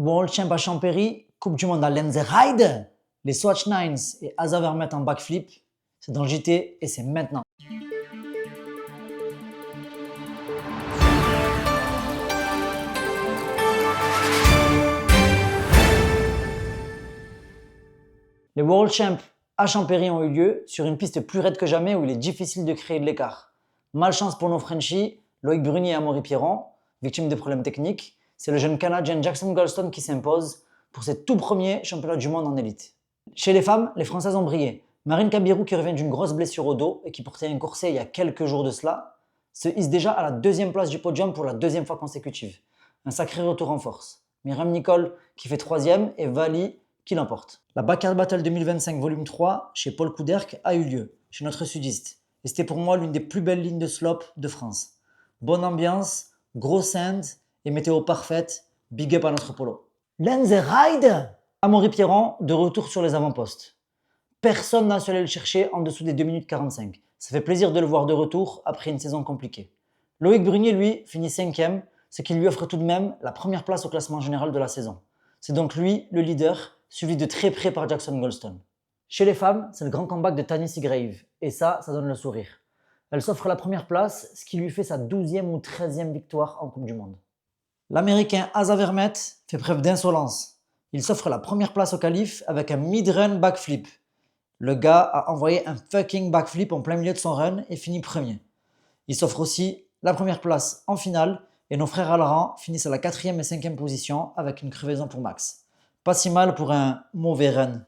World Champ à Champéry, Coupe du Monde à Lenzerheide, les Swatch Nines et Asa Vermette en backflip. C'est dans le JT et c'est maintenant. Les World Champs à Champéry ont eu lieu sur une piste plus raide que jamais où il est difficile de créer de l'écart. Malchance pour nos Frenchies, Loïc Bruni et Amaury Pierron, victimes de problèmes techniques, c'est le jeune Canadien Jackson Goldstone qui s'impose pour ses tout premiers championnats du monde en élite. Chez les femmes, les Françaises ont brillé. Marine Kabirou, qui revient d'une grosse blessure au dos et qui portait un corset il y a quelques jours de cela, se hisse déjà à la deuxième place du podium pour la deuxième fois consécutive. Un sacré retour en force. Myriam Nicole qui fait troisième et Vali qui l'emporte. La Backyard Battle 2025 volume 3 chez Paul Couderc a eu lieu, chez notre sudiste. Et c'était pour moi l'une des plus belles lignes de slope de France. Bonne ambiance, gros sand et météo parfaite, big up à notre polo. Lenzerheide, Amaury Pierron de retour sur les avant-postes. Personne n'a su aller le chercher en dessous des 2 minutes 45. Ça fait plaisir de le voir de retour après une saison compliquée. Loïc Brunier, lui, finit 5e, ce qui lui offre tout de même la première place au classement général de la saison. C'est donc lui, le leader, suivi de très près par Jackson Goldstone. Chez les femmes, c'est le grand comeback de Tanis Seagrave, et ça donne le sourire. Elle s'offre la première place, ce qui lui fait sa 12e ou 13e victoire en Coupe du Monde. L'Américain Asa Vermette fait preuve d'insolence. Il s'offre la première place au qualif avec un mid-run backflip. Le gars a envoyé un fucking backflip en plein milieu de son run et finit premier. Il s'offre aussi la première place en finale et nos frères Alaran finissent à la 4e et 5e position avec une crevaison pour Max. Pas si mal pour un mauvais run.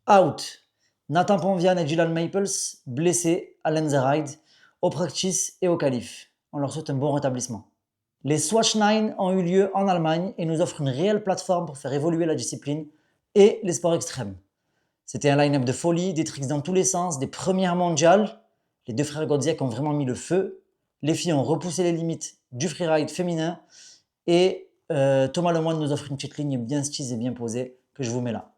Out. Nathan Ponvian et Dylan Maples blessés à Lenzerheide, au practice et au qualif. On leur souhaite un bon rétablissement. Les Swatch 9 ont eu lieu en Allemagne et nous offrent une réelle plateforme pour faire évoluer la discipline et les sports extrêmes. C'était un line-up de folie, des tricks dans tous les sens, des premières mondiales. Les deux frères Godziak ont vraiment mis le feu. Les filles ont repoussé les limites du freeride féminin. Et Thomas Lemoine nous offre une petite ligne bien stylée et bien posée que je vous mets là.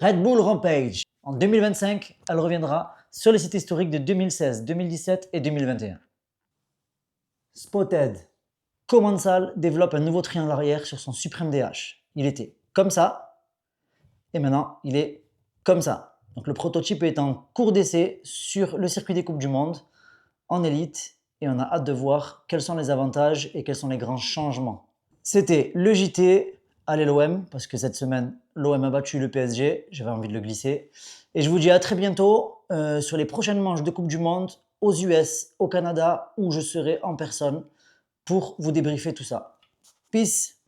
Red Bull Rampage. En 2025, elle reviendra sur les sites historiques de 2016, 2017 et 2021. Spotted. Commensal développe un nouveau triangle arrière sur son Supreme DH. Il était comme ça, et maintenant il est comme ça. Donc le prototype est en cours d'essai sur le circuit des Coupes du Monde, en élite, et on a hâte de voir quels sont les avantages et quels sont les grands changements. C'était le JT, allez l'OM, parce que cette semaine, l'OM a battu le PSG, j'avais envie de le glisser. Et je vous dis à très bientôt sur les prochaines manches de Coupe du Monde, aux US, au Canada, où je serai en personne pour vous débriefer tout ça. Peace!